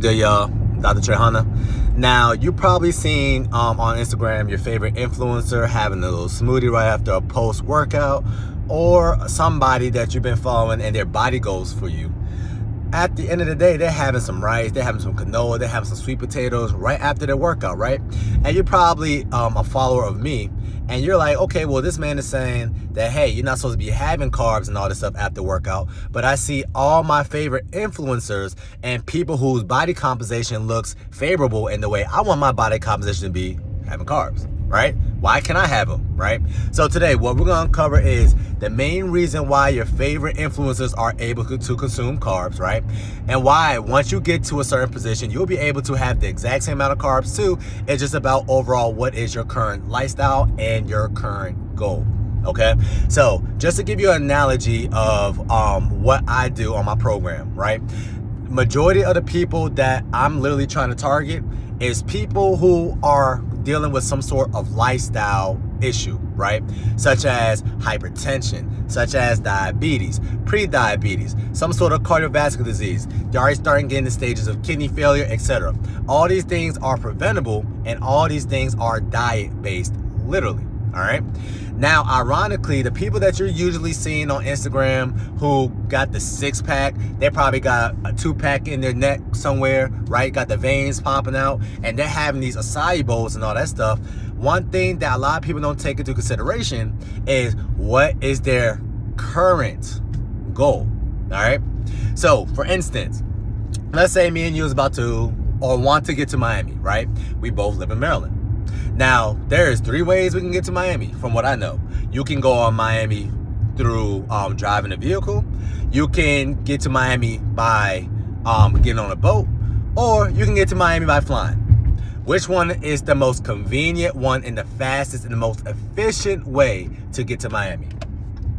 Good, y'all. Dr.Trehunna. Now, you probably seen on Instagram your favorite influencer having a little smoothie right after a post-workout, or somebody that you've been following and their body goals for you. At the end of the day, they're having some rice, they're having some canola, they're having some sweet potatoes right after their workout, right? And you're probably a follower of me, and you're like, okay, well, this man is saying that, hey, you're not supposed to be having carbs and all this stuff after workout, but I see all my favorite influencers and people whose body composition looks favorable in the way I want my body composition to be having carbs, right? Why can I have them, right? So today, what we're going to cover is the main reason why your favorite influencers are able to consume carbs, right? And why, once you get to a certain position, you'll be able to have the exact same amount of carbs too. It's just about overall what is your current lifestyle and your current goal. Okay, so just to give you an analogy of what I do on my program, right? Majority of the people that I'm literally trying to target is people who are dealing with some sort of lifestyle issue, right? Such as hypertension, such as diabetes, pre-diabetes, some sort of cardiovascular disease. They're already starting getting the stages of kidney failure, etc. All these things are preventable, and all these things are diet-based, literally. All right. Now, ironically, the people that you're usually seeing on Instagram who got the 6-pack, they probably got a 2-pack in their neck somewhere, right? Got the veins popping out, and they're having these acai bowls and all that stuff. One thing that a lot of people don't take into consideration is what is their current goal. All right. So, for instance, let's say me and you is about to or want to get to Miami, right? We both live in Maryland. Now, there's 3 ways we can get to Miami, from what I know. You can go on Miami through driving a vehicle. You can get to Miami by getting on a boat, or you can get to Miami by flying. Which one is the most convenient one and the fastest and the most efficient way to get to Miami?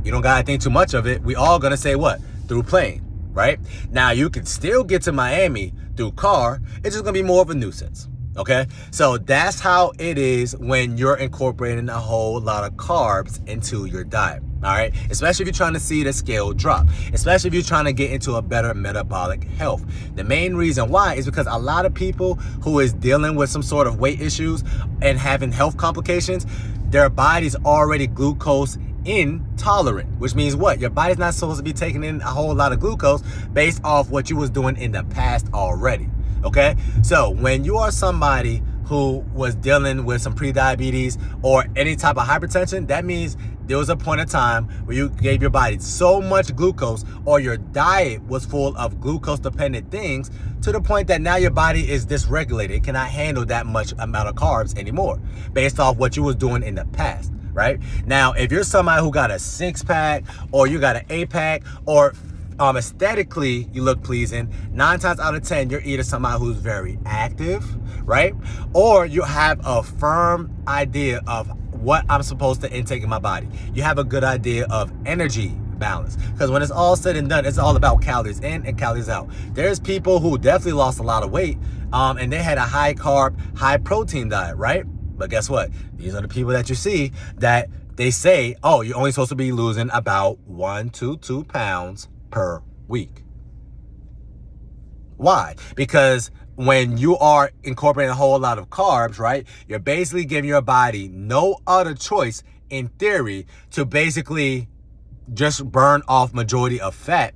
You don't gotta think too much of it. We all gonna say what? Through plane, right? Now, you can still get to Miami through car. It's just gonna be more of a nuisance. Okay, so that's how it is when you're incorporating a whole lot of carbs into your diet. All right, especially if you're trying to see the scale drop, especially if you're trying to get into a better metabolic health. The main reason why is because a lot of people who is dealing with some sort of weight issues and having health complications, their body's already glucose intolerant, which means what? Your body's not supposed to be taking in a whole lot of glucose based off what you was doing in the past already. Okay, so when you are somebody who was dealing with some pre-diabetes or any type of hypertension, that means there was a point of time where you gave your body so much glucose, or your diet was full of glucose-dependent things, to the point that now your body is dysregulated. It cannot handle that much amount of carbs anymore based off what you was doing in the past, right? Now, if you're somebody who got a 6-pack or you got an 8-pack, or aesthetically you look pleasing, 9 times out of 10 you're either somebody who's very active, right? Or you have a firm idea of what I'm supposed to intake in my body. You have a good idea of energy balance, because when it's all said and done, it's all about calories in and calories out. There's people who definitely lost a lot of weight and they had a high carb, high protein diet, right? But guess what? These are the people that you see that they say, oh, you're only supposed to be losing about 1 to 2 pounds per week. Why? Because when you are incorporating a whole lot of carbs, right, you're basically giving your body no other choice, in theory, to basically just burn off majority of fat,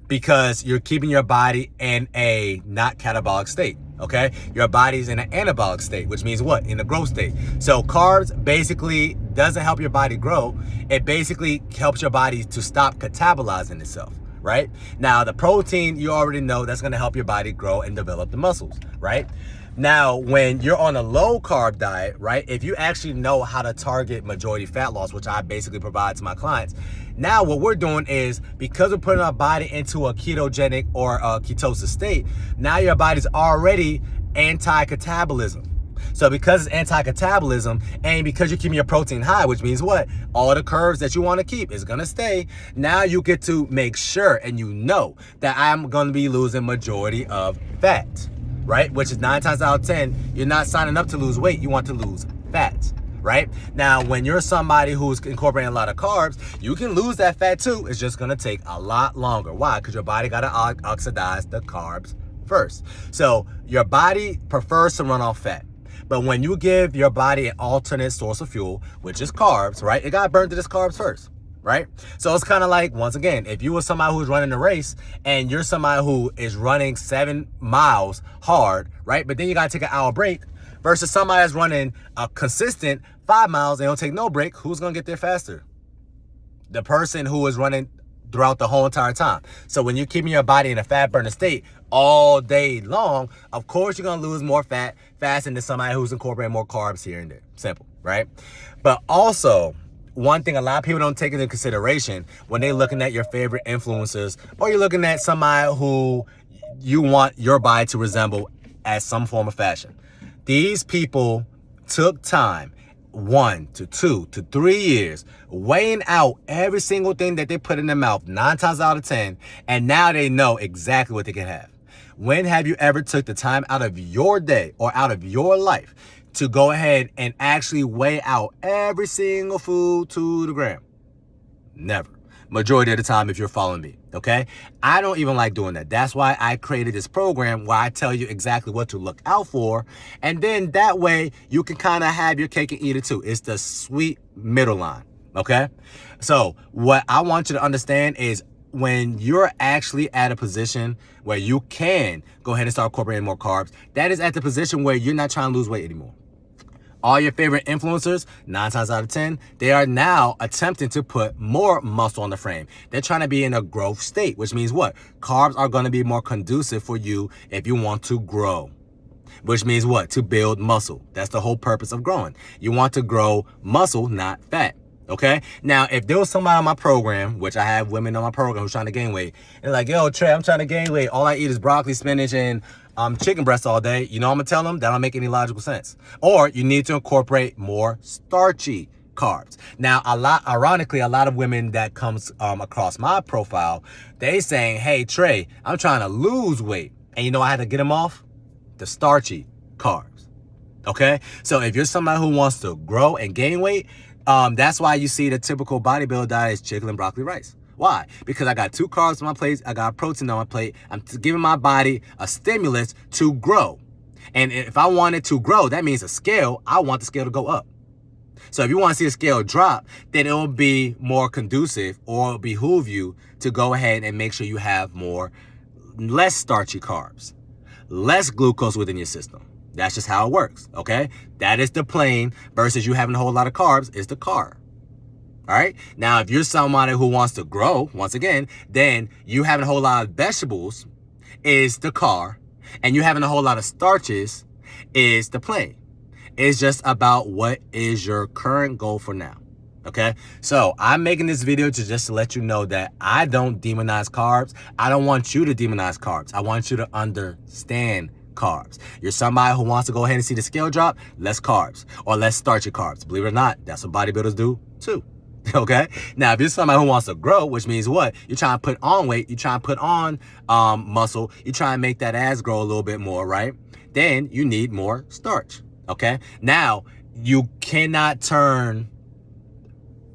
because you're keeping your body in a not catabolic state. Okay, your body's in an anabolic state, which means what? In a growth state. So carbs basically doesn't help your body grow. It basically helps your body to stop catabolizing itself. Right? Now, the protein, you already know that's going to help your body grow and develop the muscles, right? Now, when you're on a low carb diet, right, if you actually know how to target majority fat loss, which I basically provide to my clients, now what we're doing is, because we're putting our body into a ketogenic or a ketosis state, now your body's already anti-catabolism. So because it's anti-catabolism, and because you're keeping your protein high, which means what? All the curves that you want to keep is going to stay. Now you get to make sure, and you know, that I'm going to be losing majority of fat, right? Which is 9 times out of 10, you're not signing up to lose weight. You want to lose fat, right? Now, when you're somebody who's incorporating a lot of carbs, you can lose that fat too. It's just going to take a lot longer. Why? Because your body got to oxidize the carbs first. So your body prefers to run off fat. But when you give your body an alternate source of fuel, which is carbs, right? It got burned to this carbs first, right? So it's kind of like, once again, if you were somebody who's running a race and you're somebody who is running 7 miles hard, right? But then you got to take an hour break versus somebody that's running a consistent 5 miles and don't take no break. Who's going to get there faster? The person who is running throughout the whole entire time. So when you're keeping your body in a fat burner state all day long, of course you're going to lose more fat faster than somebody who's incorporating more carbs here and there. Simple, right? But also, one thing a lot of people don't take into consideration when they're looking at your favorite influencers, or you're looking at somebody who you want your body to resemble as some form of fashion. These people took time, 1 to 2 to 3 years, weighing out every single thing that they put in their mouth 9 times out of 10, and now they know exactly what they can have. When have you ever took the time out of your day or out of your life to go ahead and actually weigh out every single food to the gram? Never. Majority of the time if you're following me, okay? I don't even like doing that. That's why I created this program where I tell you exactly what to look out for. And then that way you can kind of have your cake and eat it too. It's the sweet middle line, okay? So what I want you to understand is when you're actually at a position where you can go ahead and start incorporating more carbs, that is at the position where you're not trying to lose weight anymore. All your favorite influencers, 9 times out of 10, they are now attempting to put more muscle on the frame. They're trying to be in a growth state, which means what? Carbs are going to be more conducive for you if you want to grow. Which means what? To build muscle. That's the whole purpose of growing. You want to grow muscle, not fat. Okay? Now, if there was somebody on my program, which I have women on my program who's trying to gain weight, and like, yo, Trey, I'm trying to gain weight. All I eat is broccoli, spinach, and chicken breast all day. You know what I'm going to tell them? That don't make any logical sense. Or you need to incorporate more starchy carbs. Now, ironically, a lot of women that comes across my profile, they saying, hey, Trey, I'm trying to lose weight. And you know I had to get them off? The starchy carbs. Okay? So if you're somebody who wants to grow and gain weight, that's why you see the typical bodybuilder diet is chicken and broccoli rice. Why? Because I got 2 carbs on my plate. I got protein on my plate. I'm giving my body a stimulus to grow. And if I want it to grow, that means a scale. I want the scale to go up. So if you want to see the scale drop, then it will be more conducive or it'll behoove you to go ahead and make sure you have less starchy carbs, less glucose within your system. That's just how it works, okay? That is the plain versus you having a whole lot of carbs is the carb. All right? Now, if you're somebody who wants to grow, once again, then you having a whole lot of vegetables is the carb, and you having a whole lot of starches is the plain. It's just about what is your current goal for now, okay? So I'm making this video just to let you know that I don't demonize carbs. I don't want you to demonize carbs. I want you to understand carbs. You're somebody who wants to go ahead and see the scale drop, less carbs or less starchy carbs. Believe it or not, that's what bodybuilders do too. Okay? Now, if you're somebody who wants to grow, which means what? You're trying to put on weight, you're trying to put on muscle, you're trying to make that ass grow a little bit more, right? Then you need more starch. Okay? Now, you cannot turn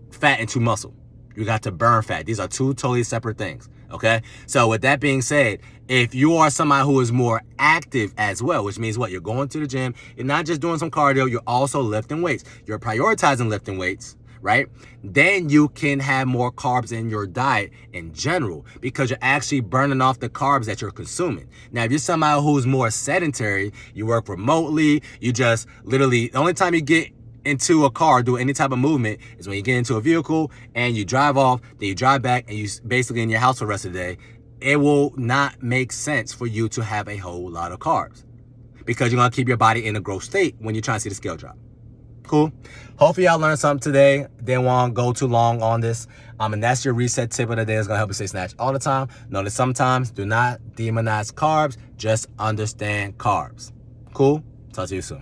fat into muscle. You got to burn fat. These are 2 totally separate things. Okay? So with that being said, if you are somebody who is more active as well, which means what? You're going to the gym. You're not just doing some cardio. You're also lifting weights. You're prioritizing lifting weights, right? Then you can have more carbs in your diet in general because you're actually burning off the carbs that you're consuming. Now, if you're somebody who's more sedentary, you work remotely, you just literally, the only time you get into a car, do any type of movement is when you get into a vehicle and you drive off, then you drive back and you basically in your house for the rest of the day. It will not make sense for you to have a whole lot of carbs because you're going to keep your body in a growth state when you're trying to see the scale drop. Cool. Hopefully y'all learned something today. Didn't want to go too long on this. And that's your reset tip of the day. It's going to help you stay snatched all the time. Notice sometimes do not demonize carbs. Just understand carbs. Cool. Talk to you soon.